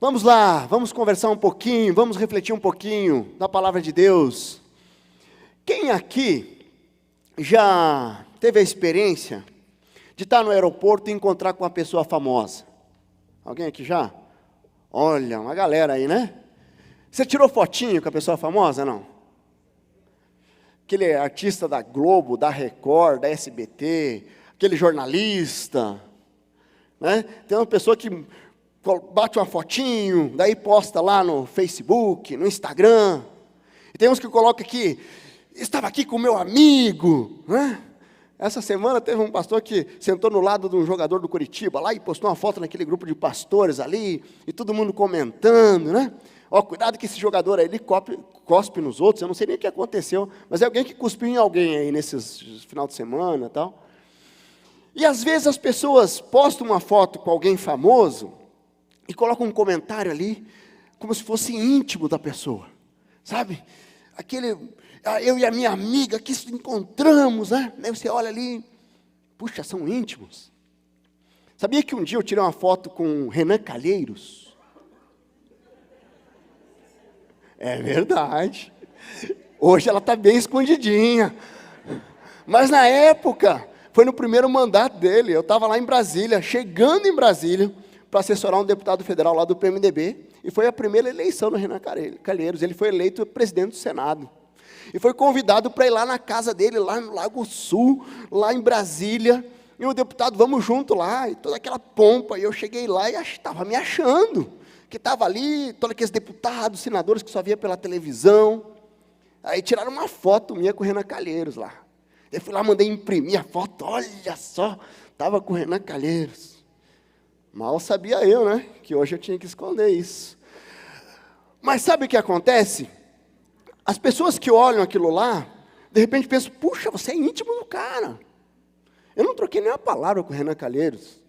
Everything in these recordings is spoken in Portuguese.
Vamos lá, vamos conversar um pouquinho, vamos refletir um pouquinho da palavra de Deus. Quem aqui já teve a experiência de estar no aeroporto e encontrar com uma pessoa famosa? Alguém aqui já? Olha, uma galera aí, né? Você tirou fotinho com a pessoa famosa, não? Aquele artista da Globo, da Record, da SBT, aquele jornalista, né? Tem uma pessoa que bate uma fotinho, daí posta lá no Facebook, no Instagram. E tem uns que colocam aqui, estava aqui com o meu amigo, né? Essa semana teve um pastor que sentou no lado de um jogador do Curitiba lá e postou uma foto naquele grupo de pastores ali, e todo mundo comentando, né? Ó, cuidado que esse jogador aí, ele cospe nos outros, eu não sei nem o que aconteceu, mas é alguém que cuspiu em alguém aí nesses final de semana e tal. E às vezes as pessoas postam uma foto com alguém famoso e colocam um comentário ali, como se fosse íntimo da pessoa, sabe? Eu e a minha amiga que se encontramos, né? Aí você olha ali, puxa, são íntimos. Sabia que um dia eu tirei uma foto com Renan Calheiros? É verdade. Hoje ela está bem escondidinha. Mas na época, foi no primeiro mandato dele, eu estava lá em Brasília, chegando em Brasília, para assessorar um deputado federal lá do PMDB, e foi a primeira eleição do Renan Calheiros. Ele foi eleito presidente do Senado. E foi convidado para ir lá na casa dele, lá no Lago Sul, lá em Brasília. E o deputado, vamos junto lá, e toda aquela pompa. E eu cheguei lá e estava me achando, que estava ali, todos aqueles deputados, senadores que só via pela televisão. Aí tiraram uma foto minha com o Renan Calheiros lá. Eu fui lá, mandei imprimir a foto, olha só, estava com o Renan Calheiros. Mal sabia eu, né, que hoje eu tinha que esconder isso. Mas sabe o que acontece? As pessoas que olham aquilo lá, de repente pensam, puxa, você é íntimo do cara. Eu não troquei nem uma palavra com o Renan Calheiros.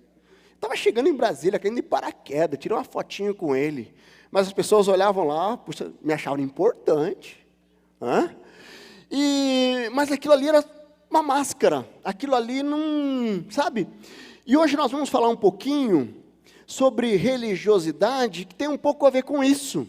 Estava chegando em Brasília, caindo de paraquedas, tirei uma fotinho com ele. Mas as pessoas olhavam lá, puxa, me achavam importante. Mas aquilo ali era uma máscara. Aquilo ali não, sabe? E hoje nós vamos falar um pouquinho sobre religiosidade, que tem um pouco a ver com isso.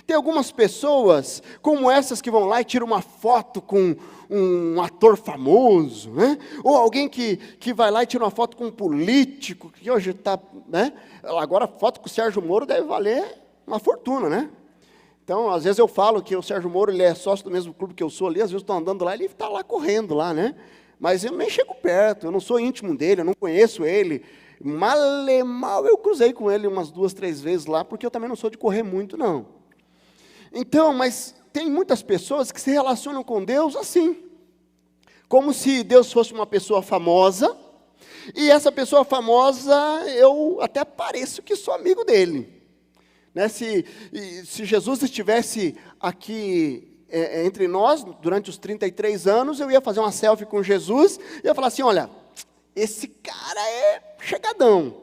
Tem algumas pessoas, como essas, que vão lá e tiram uma foto com um ator famoso, né? Ou alguém que vai lá e tira uma foto com um político, que hoje está, né? Agora a foto com o Sérgio Moro deve valer uma fortuna, né? Então, às vezes eu falo que o Sérgio Moro, ele é sócio do mesmo clube que eu sou ali, às vezes eu estou andando lá, ele está lá correndo lá, né? Mas eu nem chego perto, eu não sou íntimo dele, eu não conheço ele. Mal eu cruzei com ele umas 2, 3 vezes lá, porque eu também não sou de correr muito, não. Então, mas tem muitas pessoas que se relacionam com Deus assim, como se Deus fosse uma pessoa famosa, e essa pessoa famosa, eu até pareço que sou amigo dele. Né? Se Jesus estivesse aqui entre nós, durante os 33 anos, eu ia fazer uma selfie com Jesus, e ia falar assim, olha, esse cara é chegadão.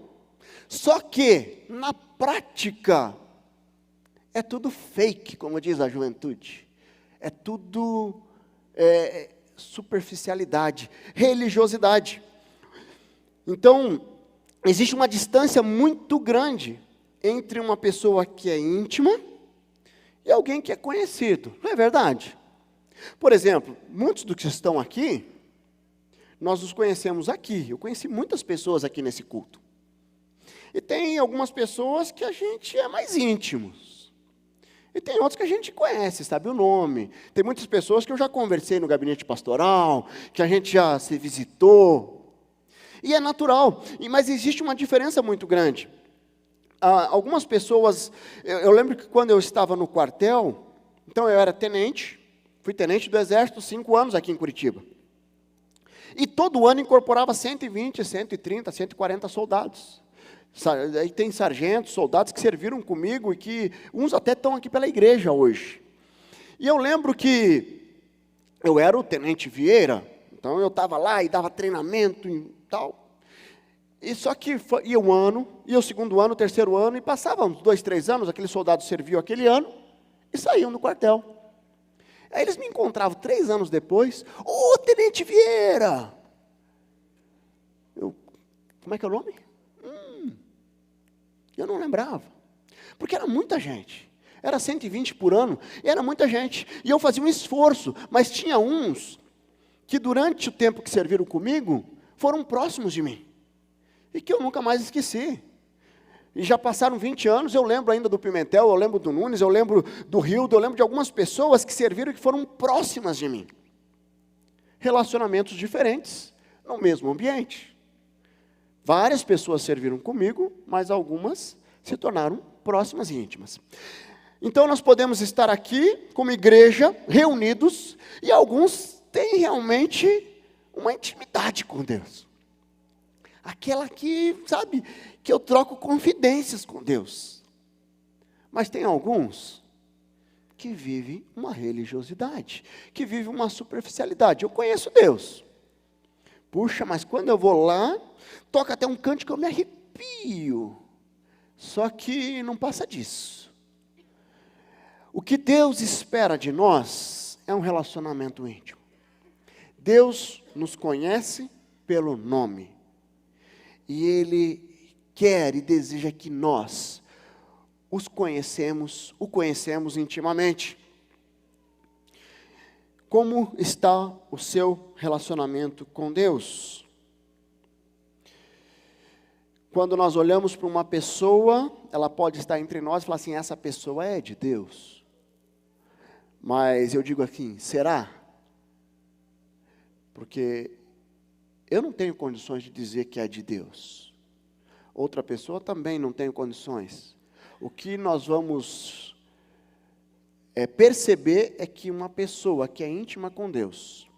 Só que, na prática, é tudo fake, como diz a juventude. É tudo superficialidade, religiosidade. Então, existe uma distância muito grande entre uma pessoa que é íntima e alguém que é conhecido. Não é verdade? Por exemplo, muitos dos que estão aqui, nós nos conhecemos aqui. Eu conheci muitas pessoas aqui nesse culto. E tem algumas pessoas que a gente é mais íntimos. E tem outros que a gente conhece, sabe o nome. Tem muitas pessoas que eu já conversei no gabinete pastoral, que a gente já se visitou. E é natural, mas existe uma diferença muito grande. Algumas pessoas, eu lembro que quando eu estava no quartel, então eu era tenente, fui tenente do Exército 5 anos aqui em Curitiba. E todo ano incorporava 120, 130, 140 soldados. Aí tem sargentos, soldados que serviram comigo e que uns até estão aqui pela igreja hoje. E eu lembro que eu era o tenente Vieira, então eu estava lá e dava treinamento e tal. E só que ia um ano, ia o segundo ano, o terceiro ano, e passavam uns 2, 3 anos, aquele soldado serviu aquele ano e saíam do quartel. Aí eles me encontravam 3 anos depois, ô, tenente Vieira! Como é que é o nome? Eu não lembrava. Porque era muita gente. Era 120 por ano, e era muita gente. E eu fazia um esforço, mas tinha uns que durante o tempo que serviram comigo, foram próximos de mim. E que eu nunca mais esqueci. E já passaram 20 anos, eu lembro ainda do Pimentel, eu lembro do Nunes, eu lembro do Rildo, eu lembro de algumas pessoas que serviram e que foram próximas de mim. Relacionamentos diferentes, no mesmo ambiente. Várias pessoas serviram comigo, mas algumas se tornaram próximas e íntimas. Então nós podemos estar aqui como igreja, reunidos, e alguns têm realmente uma intimidade com Deus. Aquela que, sabe, que eu troco confidências com Deus. Mas tem alguns que vivem uma religiosidade, que vivem uma superficialidade. Eu conheço Deus. Puxa, mas quando eu vou lá, toca até um cântico que eu me arrepio. Só que não passa disso. O que Deus espera de nós é um relacionamento íntimo. Deus nos conhece pelo nome. E Ele quer e deseja que nós o conhecemos intimamente. Como está o seu relacionamento com Deus? Quando nós olhamos para uma pessoa, ela pode estar entre nós e falar assim, essa pessoa é de Deus. Mas eu digo assim, será? Porque eu não tenho condições de dizer que é de Deus. Outra pessoa também não tem condições. O que nós vamos perceber é que uma pessoa que é íntima com Deus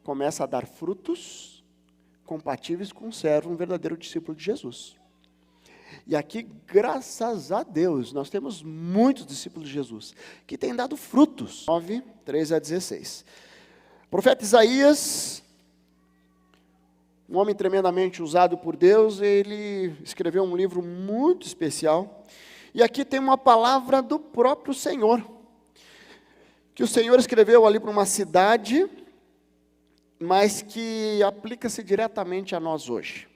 começa a dar frutos compatíveis com o servo, um verdadeiro discípulo de Jesus. E aqui, graças a Deus, nós temos muitos discípulos de Jesus que têm dado frutos. 9, 13 a 16. O profeta Isaías, um homem tremendamente usado por Deus, ele escreveu um livro muito especial. E aqui tem uma palavra do próprio Senhor, que o Senhor escreveu ali para uma cidade, mas que aplica-se diretamente a nós hoje.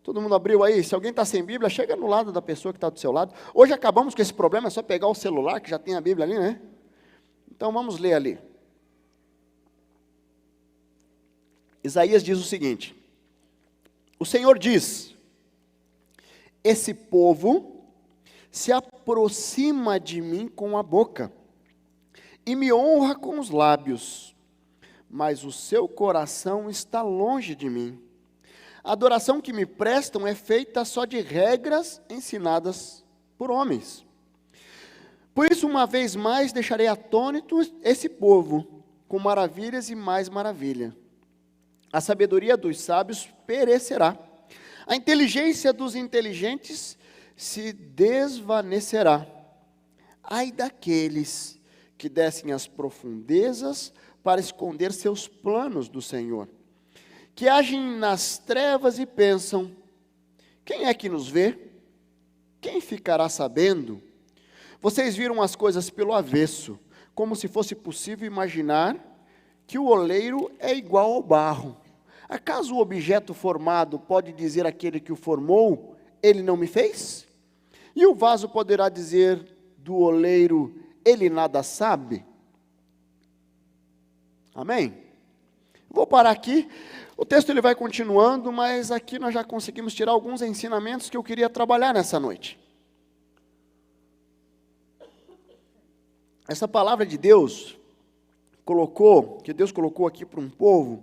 Todo mundo abriu aí? Se alguém está sem Bíblia, chega no lado da pessoa que está do seu lado. Hoje acabamos com esse problema, é só pegar o celular, que já tem a Bíblia ali, né? Então vamos ler ali. Isaías diz o seguinte, o Senhor diz, esse povo se aproxima de mim com a boca, e me honra com os lábios, mas o seu coração está longe de mim. A adoração que me prestam é feita só de regras ensinadas por homens. Por isso, uma vez mais, deixarei atônito esse povo, com maravilhas e mais maravilha. A sabedoria dos sábios perecerá. A inteligência dos inteligentes se desvanecerá. Ai daqueles que descem às profundezas para esconder seus planos do Senhor, que agem nas trevas e pensam, quem é que nos vê? Quem ficará sabendo? Vocês viram as coisas pelo avesso, como se fosse possível imaginar que o oleiro é igual ao barro. Acaso o objeto formado pode dizer àquele que o formou, ele não me fez? E o vaso poderá dizer do oleiro, ele nada sabe? Amém? Vou parar aqui. O texto ele vai continuando, mas aqui nós já conseguimos tirar alguns ensinamentos que eu queria trabalhar nessa noite. Essa palavra de Deus que Deus colocou aqui para um povo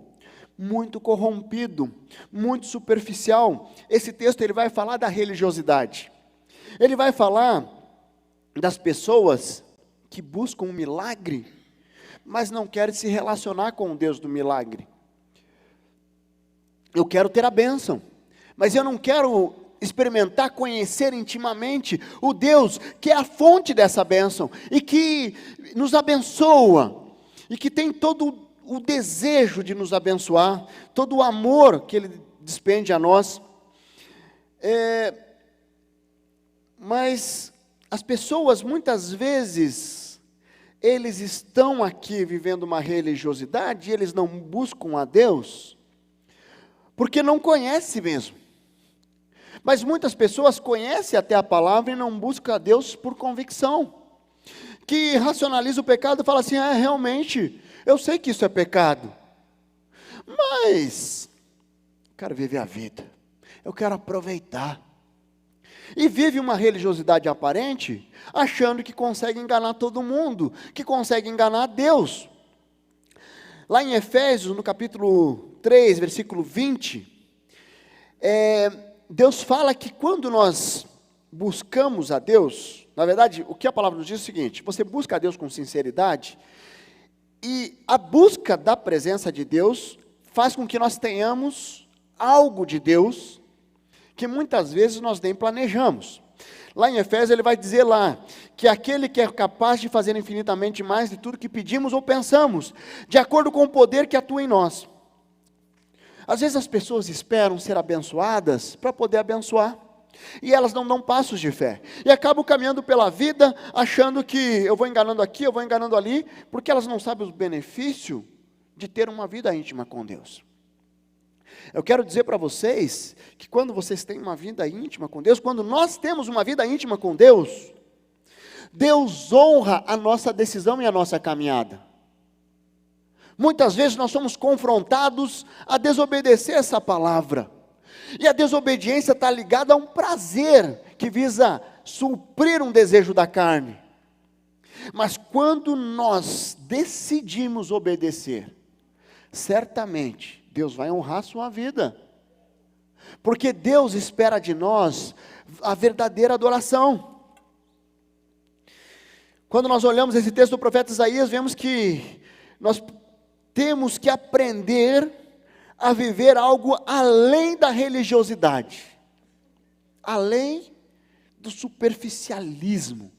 muito corrompido, muito superficial. Esse texto ele vai falar da religiosidade. Ele vai falar das pessoas que buscam um milagre, mas não querem se relacionar com o Deus do milagre. Eu quero ter a bênção, mas eu não quero experimentar, conhecer intimamente o Deus que é a fonte dessa bênção, e que nos abençoa, e que tem todo o desejo de nos abençoar, todo o amor que Ele despende a nós. Mas as pessoas, muitas vezes, eles estão aqui vivendo uma religiosidade, e eles não buscam a Deus, porque não conhecem mesmo. Mas muitas pessoas conhecem até a palavra e não buscam a Deus por convicção. Que racionaliza o pecado e fala assim, realmente, eu sei que isso é pecado. Mas, eu quero viver a vida. Eu quero aproveitar. E vive uma religiosidade aparente, achando que consegue enganar todo mundo, que consegue enganar Deus. Lá em Efésios, no capítulo 3, versículo 20, Deus fala que quando nós buscamos a Deus, na verdade, o que a palavra nos diz é o seguinte, você busca a Deus com sinceridade, e a busca da presença de Deus faz com que nós tenhamos algo de Deus, que muitas vezes nós nem planejamos. Lá em Efésios ele vai dizer lá, que aquele que é capaz de fazer infinitamente mais de tudo que pedimos ou pensamos, de acordo com o poder que atua em nós. Às vezes as pessoas esperam ser abençoadas para poder abençoar, e elas não dão passos de fé, e acabam caminhando pela vida, achando que eu vou enganando aqui, eu vou enganando ali, porque elas não sabem os benefícios de ter uma vida íntima com Deus. Eu quero dizer para vocês, que quando vocês têm uma vida íntima com Deus, quando nós temos uma vida íntima com Deus, Deus honra a nossa decisão e a nossa caminhada. Muitas vezes nós somos confrontados a desobedecer essa palavra, e a desobediência está ligada a um prazer, que visa suprir um desejo da carne. Mas quando nós decidimos obedecer, certamente Deus vai honrar a sua vida, porque Deus espera de nós a verdadeira adoração. Quando nós olhamos esse texto do profeta Isaías, vemos que nós temos que aprender a viver algo além da religiosidade, além do superficialismo,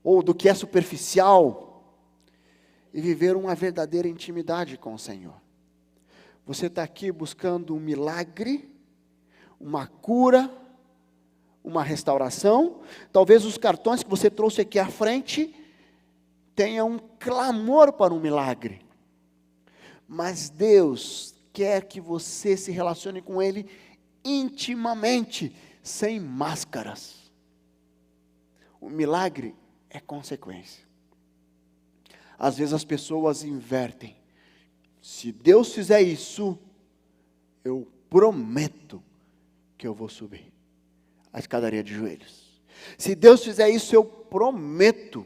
ou do que é superficial, e viver uma verdadeira intimidade com o Senhor. Você está aqui buscando um milagre, uma cura, uma restauração. Talvez os cartões que você trouxe aqui à frente tenham um clamor para um milagre. Mas Deus quer que você se relacione com Ele intimamente, sem máscaras. O milagre é consequência. Às vezes as pessoas invertem. Se Deus fizer isso, eu prometo que eu vou subir a escadaria de joelhos. Se Deus fizer isso, eu prometo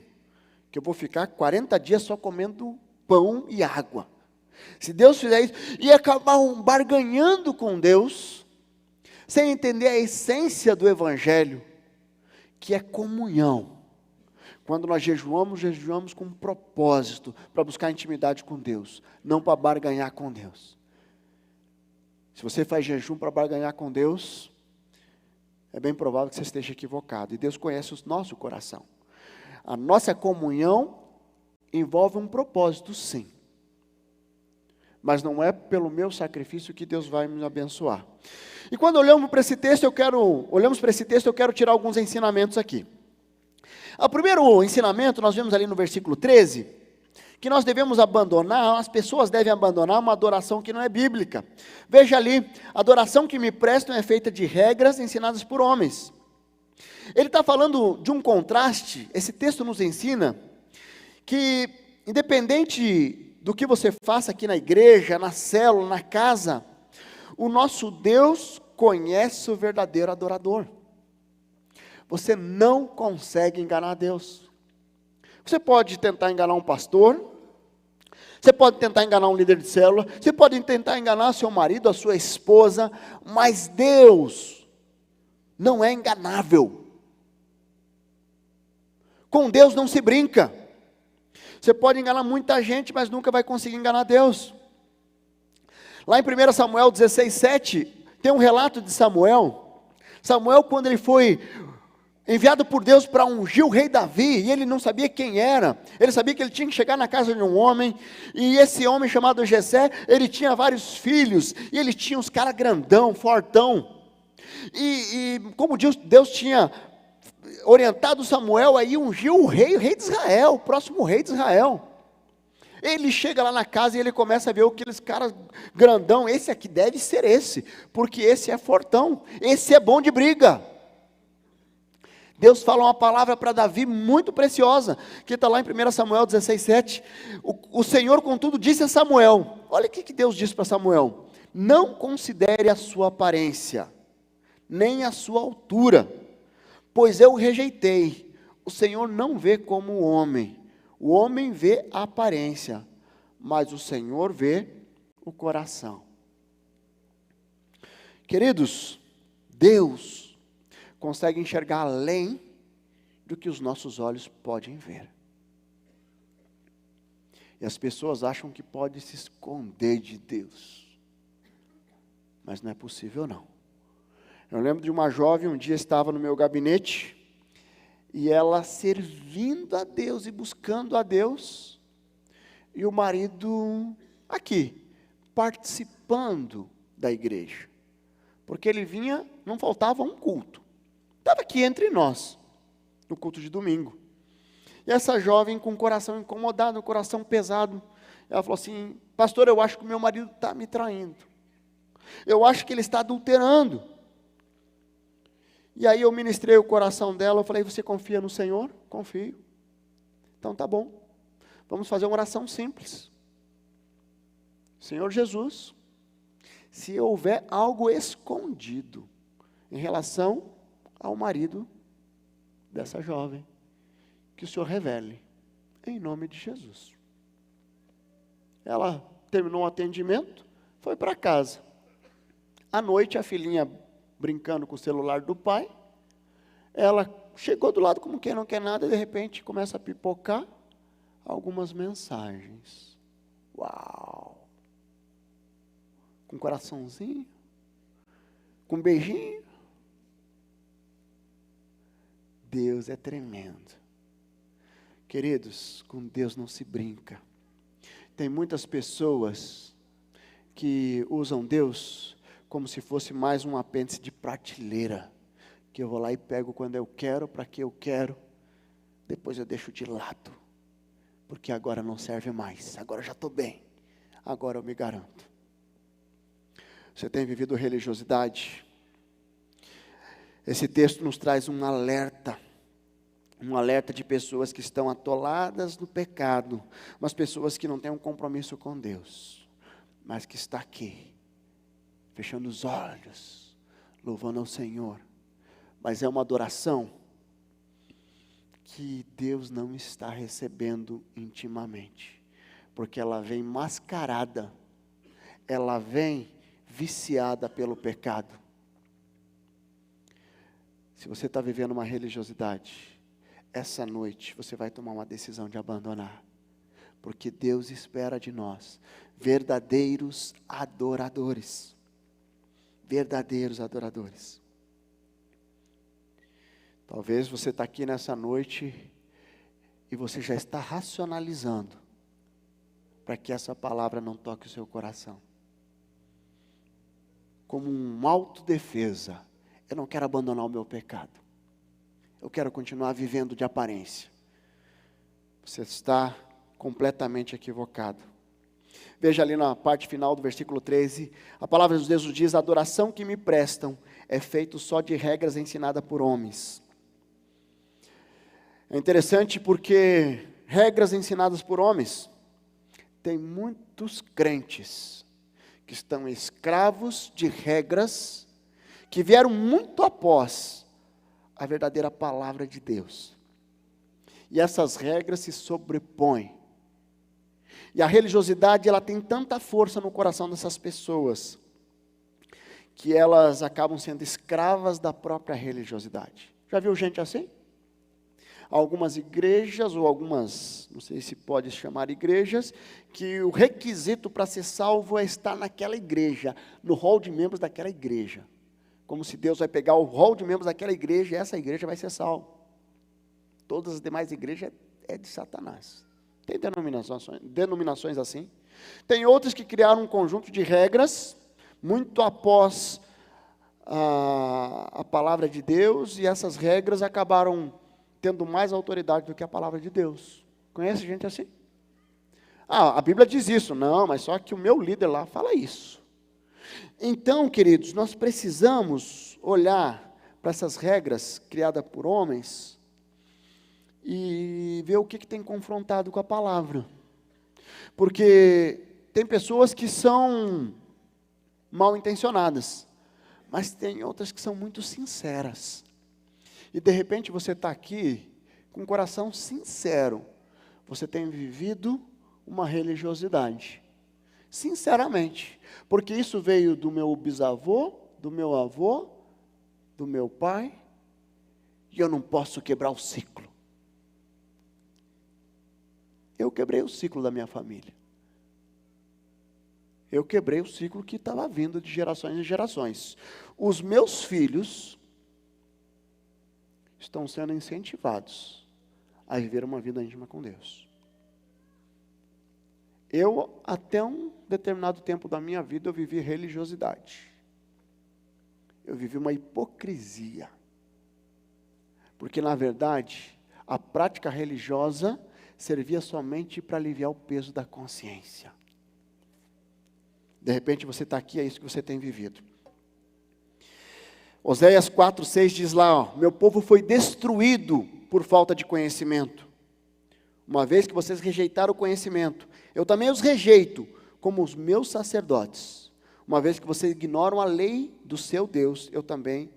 que eu vou ficar 40 dias só comendo pão e água. Se Deus fizer isso, e acabar barganhando com Deus, sem entender a essência do Evangelho, que é comunhão. Quando nós jejuamos com um propósito, para buscar intimidade com Deus, não para barganhar com Deus. Se você faz jejum para barganhar com Deus, é bem provável que você esteja equivocado, e Deus conhece o nosso coração. A nossa comunhão envolve um propósito, sim, mas não é pelo meu sacrifício que Deus vai me abençoar. E quando olhamos para esse texto, eu quero tirar alguns ensinamentos aqui. O primeiro ensinamento, nós vemos ali no versículo 13, que nós devemos abandonar, as pessoas devem abandonar uma adoração que não é bíblica. Veja ali, a adoração que me prestam é feita de regras ensinadas por homens. Ele está falando de um contraste. Esse texto nos ensina que, independente do que você faça aqui na igreja, na célula, na casa, o nosso Deus conhece o verdadeiro adorador. Você não consegue enganar Deus. Você pode tentar enganar um pastor, você pode tentar enganar um líder de célula, você pode tentar enganar seu marido, a sua esposa, mas Deus não é enganável. Com Deus não se brinca. Você pode enganar muita gente, mas nunca vai conseguir enganar Deus. Lá em 1 Samuel 16:7, tem um relato de Samuel. Samuel, quando ele foi enviado por Deus para ungir o rei Davi, e ele não sabia quem era, ele sabia que ele tinha que chegar na casa de um homem, e esse homem chamado Jessé, ele tinha vários filhos, e ele tinha uns caras grandão, fortão, e como Deus tinha orientado Samuel, aí ungiu o rei de Israel, o próximo rei de Israel. Ele chega lá na casa e ele começa a ver aqueles caras grandão, esse aqui deve ser esse, porque esse é fortão, esse é bom de briga. Deus fala uma palavra para Davi muito preciosa, que está lá em 1 Samuel 16:7. O Senhor, contudo, disse a Samuel, olha o que Deus disse para Samuel: não considere a sua aparência, nem a sua altura, pois eu o rejeitei. O Senhor não vê como o homem vê a aparência, mas o Senhor vê o coração. Queridos, Deus consegue enxergar além do que os nossos olhos podem ver. E as pessoas acham que pode se esconder de Deus, mas não é possível não. Eu lembro de uma jovem, um dia estava no meu gabinete, e ela servindo a Deus e buscando a Deus, e o marido aqui, participando da igreja, porque ele vinha, não faltava um culto, estava aqui entre nós, no culto de domingo, e essa jovem com o coração incomodado, o coração pesado, ela falou assim: pastor, eu acho que o meu marido está me traindo, eu acho que ele está adulterando. E aí eu ministrei o coração dela, eu falei: você confia no Senhor? Confio. Então tá bom, vamos fazer uma oração simples. Senhor Jesus, se houver algo escondido em relação ao marido dessa jovem, que o Senhor revele, em nome de Jesus. Ela terminou o atendimento, foi para casa. À noite, a filhinha brincando com o celular do pai, ela chegou do lado como quem não quer nada, e de repente começa a pipocar algumas mensagens. Uau! Com coraçãozinho, com beijinho. Deus é tremendo. Queridos, com Deus não se brinca. Tem muitas pessoas que usam Deus como se fosse mais um apêndice de prateleira, que eu vou lá e pego quando eu quero, para que eu quero, depois eu deixo de lado, porque agora não serve mais, agora eu já estou bem, agora eu me garanto. Você tem vivido religiosidade? Esse texto nos traz um alerta de pessoas que estão atoladas no pecado, mas pessoas que não têm um compromisso com Deus, mas que está aqui, fechando os olhos, louvando ao Senhor, mas é uma adoração que Deus não está recebendo intimamente, porque ela vem mascarada, ela vem viciada pelo pecado. Se você está vivendo uma religiosidade, essa noite você vai tomar uma decisão de abandonar, porque Deus espera de nós verdadeiros adoradores. Verdadeiros adoradores. Talvez você está aqui nessa noite e você já está racionalizando para que essa palavra não toque o seu coração. Como uma autodefesa, eu não quero abandonar o meu pecado. Eu quero continuar vivendo de aparência. Você está completamente equivocado. Veja ali na parte final do versículo 13, a palavra de Deus diz: a adoração que me prestam é feita só de regras ensinadas por homens. É interessante porque regras ensinadas por homens, tem muitos crentes que estão escravos de regras que vieram muito após a verdadeira palavra de Deus. E essas regras se sobrepõem. E a religiosidade, ela tem tanta força no coração dessas pessoas, que elas acabam sendo escravas da própria religiosidade. Já viu gente assim? Algumas igrejas, ou algumas, não sei se pode chamar igrejas, que o requisito para ser salvo é estar naquela igreja, no hall de membros daquela igreja. Como se Deus vai pegar o hall de membros daquela igreja e essa igreja vai ser salva. Todas as demais igrejas é de Satanás. Tem denominações assim. Tem outras que criaram um conjunto de regras, muito após a palavra de Deus, e essas regras acabaram tendo mais autoridade do que a palavra de Deus. Conhece gente assim? Ah, a Bíblia diz isso. Não, mas só que o meu líder lá fala isso. Então, queridos, nós precisamos olhar para essas regras criadas por homens e ver o que tem confrontado com a palavra. Porque tem pessoas que são mal intencionadas, mas tem outras que são muito sinceras. E de repente você está aqui com um coração sincero. Você tem vivido uma religiosidade. Sinceramente. Porque isso veio do meu bisavô, do meu avô, do meu pai. E eu não posso quebrar o ciclo. Eu quebrei o ciclo da minha família. Eu quebrei o ciclo que estava vindo de gerações em gerações. Os meus filhos estão sendo incentivados a viver uma vida íntima com Deus. Eu, até um determinado tempo da minha vida, eu vivi religiosidade. Eu vivi uma hipocrisia. Porque, na verdade, a prática religiosa servia somente para aliviar o peso da consciência. De repente você está aqui, é isso que você tem vivido. Oséias 4:6 diz lá, ó, meu povo foi destruído por falta de conhecimento. Uma vez que vocês rejeitaram o conhecimento, eu também os rejeito como os meus sacerdotes. Uma vez que vocês ignoram a lei do seu Deus, eu também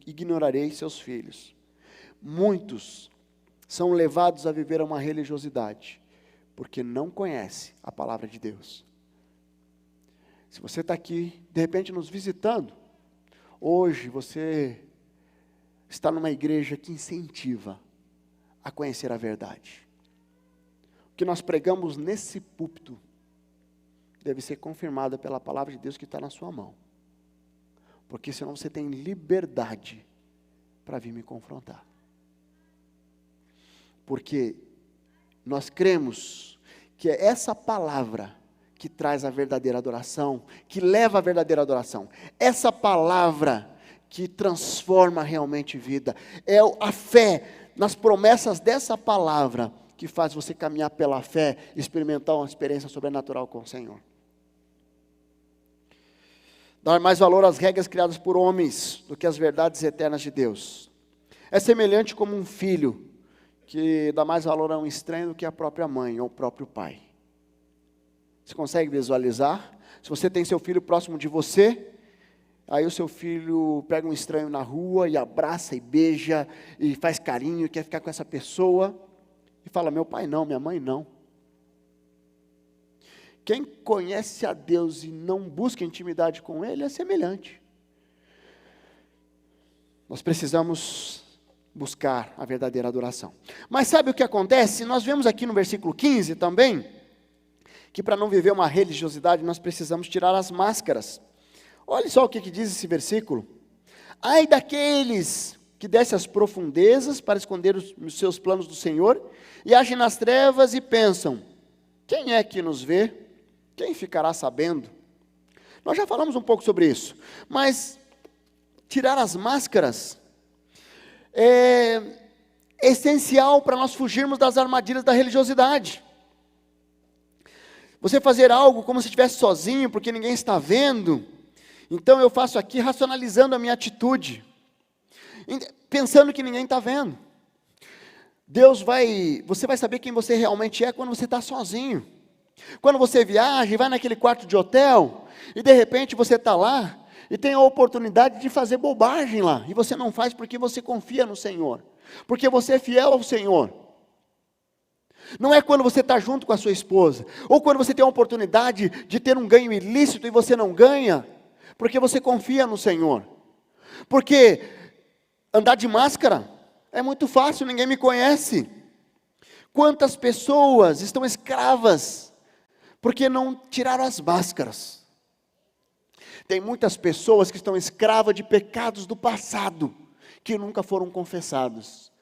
ignorarei seus filhos. Muitos são levados a viver uma religiosidade, porque não conhecem a palavra de Deus. Se você está aqui, de repente nos visitando, hoje você está numa igreja que incentiva a conhecer a verdade. O que nós pregamos nesse púlpito deve ser confirmado pela palavra de Deus que está na sua mão. Porque senão você tem liberdade para vir me confrontar. Porque nós cremos que é essa palavra que traz a verdadeira adoração, que leva a verdadeira adoração. Essa palavra que transforma realmente vida. É a fé nas promessas dessa palavra que faz você caminhar pela fé, experimentar uma experiência sobrenatural com o Senhor. Dar mais valor às regras criadas por homens do que às verdades eternas de Deus. É semelhante como um filho que dá mais valor a um estranho do que a própria mãe ou o próprio pai. Você consegue visualizar? Se você tem seu filho próximo de você, aí o seu filho pega um estranho na rua e abraça e beija e faz carinho e quer ficar com essa pessoa e fala, meu pai não, minha mãe não. Quem conhece a Deus e não busca intimidade com Ele é semelhante. Nós precisamos buscar a verdadeira adoração. Mas sabe o que acontece? Nós vemos aqui no versículo 15 também, que para não viver uma religiosidade, nós precisamos tirar as máscaras. Olha só o que diz esse versículo. Ai daqueles que descem às profundezas para esconder os seus planos do Senhor, e agem nas trevas e pensam, quem é que nos vê? Quem ficará sabendo? Nós já falamos um pouco sobre isso, mas tirar as máscaras é essencial para nós fugirmos das armadilhas da religiosidade. Você fazer algo como se estivesse sozinho, porque ninguém está vendo. Então eu faço aqui racionalizando a minha atitude, pensando que ninguém está vendo. Você vai saber quem você realmente é quando você está sozinho. Quando você viaja e vai naquele quarto de hotel, e de repente você está lá, e tem a oportunidade de fazer bobagem lá, e você não faz porque você confia no Senhor, porque você é fiel ao Senhor. Não é quando você está junto com a sua esposa, ou quando você tem a oportunidade de ter um ganho ilícito e você não ganha, porque você confia no Senhor. Porque andar de máscara é muito fácil, ninguém me conhece. Quantas pessoas estão escravas, porque não tiraram as máscaras. Tem muitas pessoas que estão escravas de pecados do passado, que nunca foram confessados.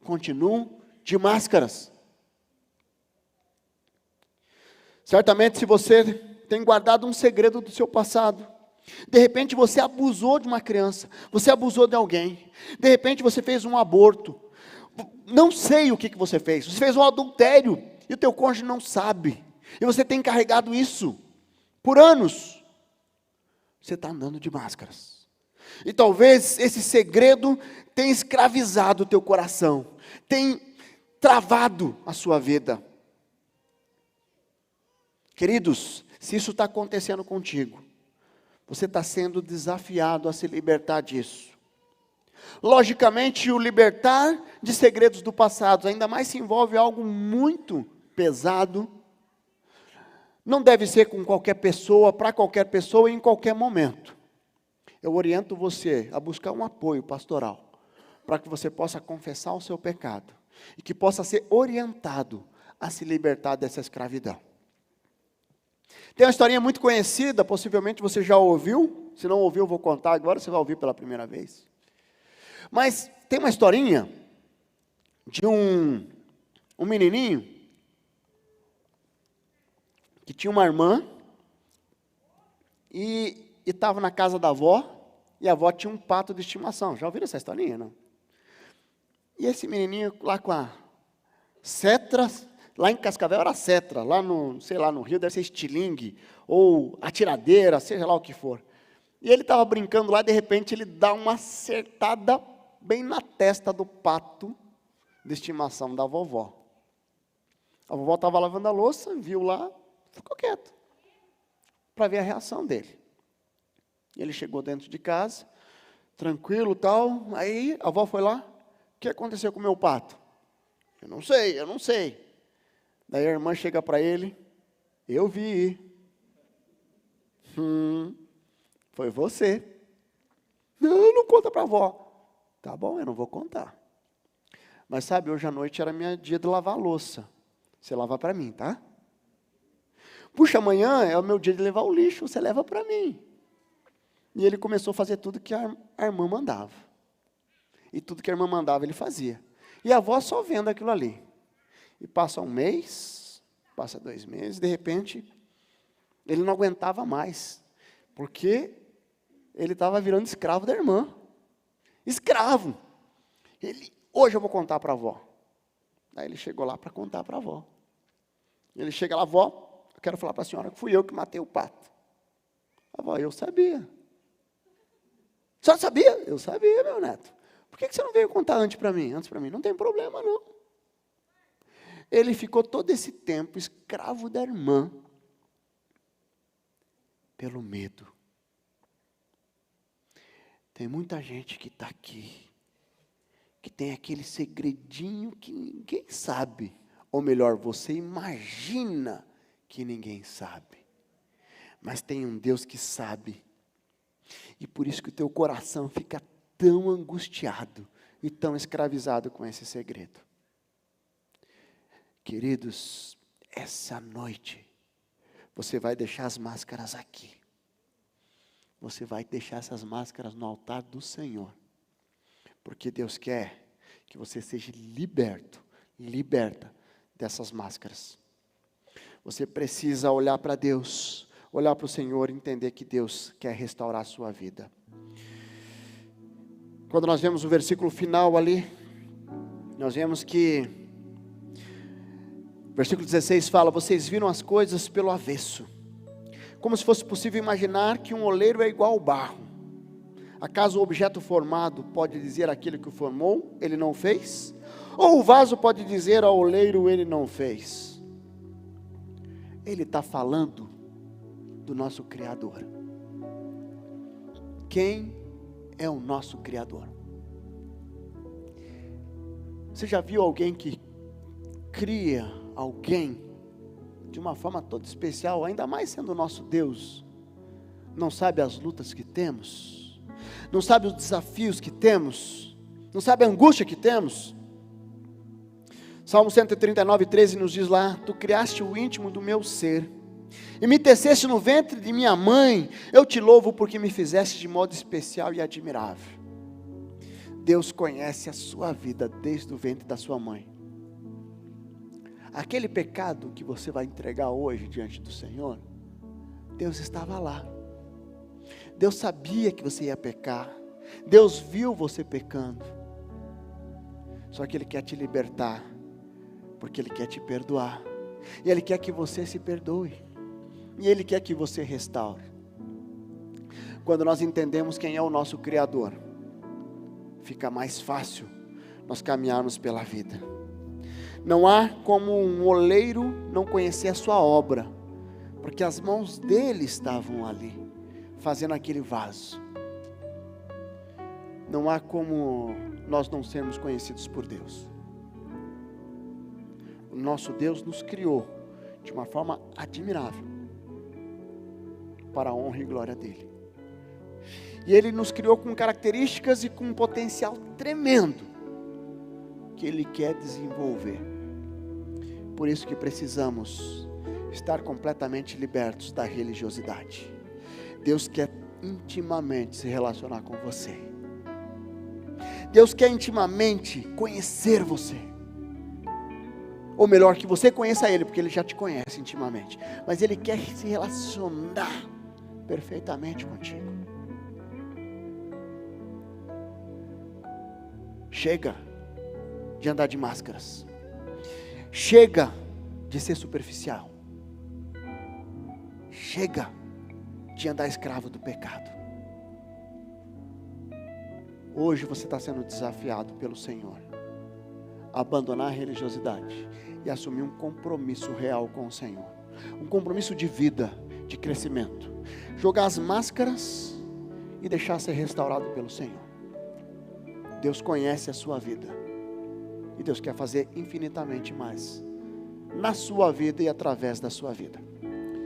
Continuam de máscaras. Certamente, se você tem guardado um segredo do seu passado, de repente você abusou de uma criança, você abusou de alguém, de repente você fez um aborto, não sei o que você fez um adultério, e o teu cônjuge não sabe, E você tem carregado isso por anos. Você está andando de máscaras. E talvez esse segredo tenha escravizado o teu coração, tem travado a sua vida. Queridos, se isso está acontecendo contigo, você está sendo desafiado a se libertar disso. Logicamente, o libertar de segredos do passado, ainda mais se envolve algo muito pesado, não deve ser com qualquer pessoa, para qualquer pessoa, em qualquer momento. Eu oriento você a buscar um apoio pastoral, para que você possa confessar o seu pecado, e que possa ser orientado a se libertar dessa escravidão. Tem uma historinha muito conhecida, possivelmente você já ouviu, se não ouviu eu vou contar agora, você vai ouvir pela primeira vez. Mas tem uma historinha de um menininho que tinha uma irmã e estava na casa da avó, e a avó tinha um pato de estimação. Já ouviram essa historinha, não? E esse menininho lá com a cetra, lá em Cascavel era cetra, lá no, sei lá, no Rio deve ser estilingue, ou atiradeira, seja lá o que for. E ele estava brincando lá, de repente ele dá uma acertada bem na testa do pato de estimação da vovó. A vovó estava lavando a louça, viu lá, ficou quieto, para ver a reação dele. Ele chegou dentro de casa, tranquilo, tal, aí a avó foi lá, o que aconteceu com o meu pato? Eu não sei. Daí a irmã chega para ele, eu vi. Foi você. Não conta para a avó. Tá bom, eu não vou contar. Mas sabe, hoje à noite era meu dia de lavar a louça. Você lava para mim, tá? Puxa, amanhã é o meu dia de levar o lixo, você leva para mim. E ele começou a fazer tudo que a irmã mandava. E tudo que a irmã mandava ele fazia. E a avó só vendo aquilo ali. E passa um mês, passa 2 meses, de repente, ele não aguentava mais. Porque ele estava virando escravo da irmã. Escravo. Hoje eu vou contar para a avó. Daí ele chegou lá para contar para a avó. Ele chega lá, avó, eu quero falar para a senhora que fui eu que matei o pato. A avó, eu sabia. A senhora sabia? Eu sabia, meu neto. Por que você não veio contar antes para mim? Antes para mim, não tem problema não. Ele ficou todo esse tempo escravo da irmã, pelo medo. Tem muita gente que está aqui, que tem aquele segredinho que ninguém sabe. Ou melhor, você imagina que ninguém sabe. Mas tem um Deus que sabe. E por isso que o teu coração fica tão angustiado e tão escravizado com esse segredo. Queridos, essa noite, você vai deixar as máscaras aqui. Você vai deixar essas máscaras no altar do Senhor. Porque Deus quer que você seja liberta dessas máscaras. Você precisa olhar para Deus, olhar para o Senhor e entender que Deus quer restaurar a sua vida. Quando nós vemos o versículo final ali, nós vemos que, versículo 16 fala, vocês viram as coisas pelo avesso, como se fosse possível imaginar que um oleiro é igual ao barro. Acaso o objeto formado pode dizer àquele que o formou, ele não fez? Ou o vaso pode dizer ao oleiro, ele não fez? Ele está falando do nosso Criador. Quem é o nosso Criador? Você já viu alguém que cria alguém de uma forma toda especial, ainda mais sendo o nosso Deus, não sabe as lutas que temos, não sabe os desafios que temos, não sabe a angústia que temos? Salmo 139, 13 nos diz lá, tu criaste o íntimo do meu ser, e me teceste no ventre de minha mãe, eu te louvo porque me fizeste de modo especial e admirável. Deus conhece a sua vida desde o ventre da sua mãe. Aquele pecado que você vai entregar hoje diante do Senhor, Deus estava lá. Deus sabia que você ia pecar. Deus viu você pecando. Só que Ele quer te libertar, porque Ele quer te perdoar. E Ele quer que você se perdoe. E Ele quer que você restaure. Quando nós entendemos quem é o nosso Criador, fica mais fácil nós caminharmos pela vida. Não há como um oleiro não conhecer a sua obra, porque as mãos dele estavam ali, fazendo aquele vaso. Não há como nós não sermos conhecidos por Deus. O nosso Deus nos criou de uma forma admirável, para a honra e glória dele. E Ele nos criou com características e com um potencial tremendo, que Ele quer desenvolver. Por isso que precisamos estar completamente libertos da religiosidade. Deus quer intimamente se relacionar com você. Deus quer intimamente conhecer você. Ou melhor, que você conheça Ele, porque Ele já te conhece intimamente. Mas Ele quer se relacionar perfeitamente contigo. Chega de andar de máscaras. Chega de ser superficial. Chega de andar escravo do pecado. Hoje você está sendo desafiado pelo Senhor a abandonar a religiosidade e assumir um compromisso real com o Senhor. Um compromisso de vida, de crescimento. Jogar as máscaras e deixar ser restaurado pelo Senhor. Deus conhece a sua vida. E Deus quer fazer infinitamente mais na sua vida e através da sua vida.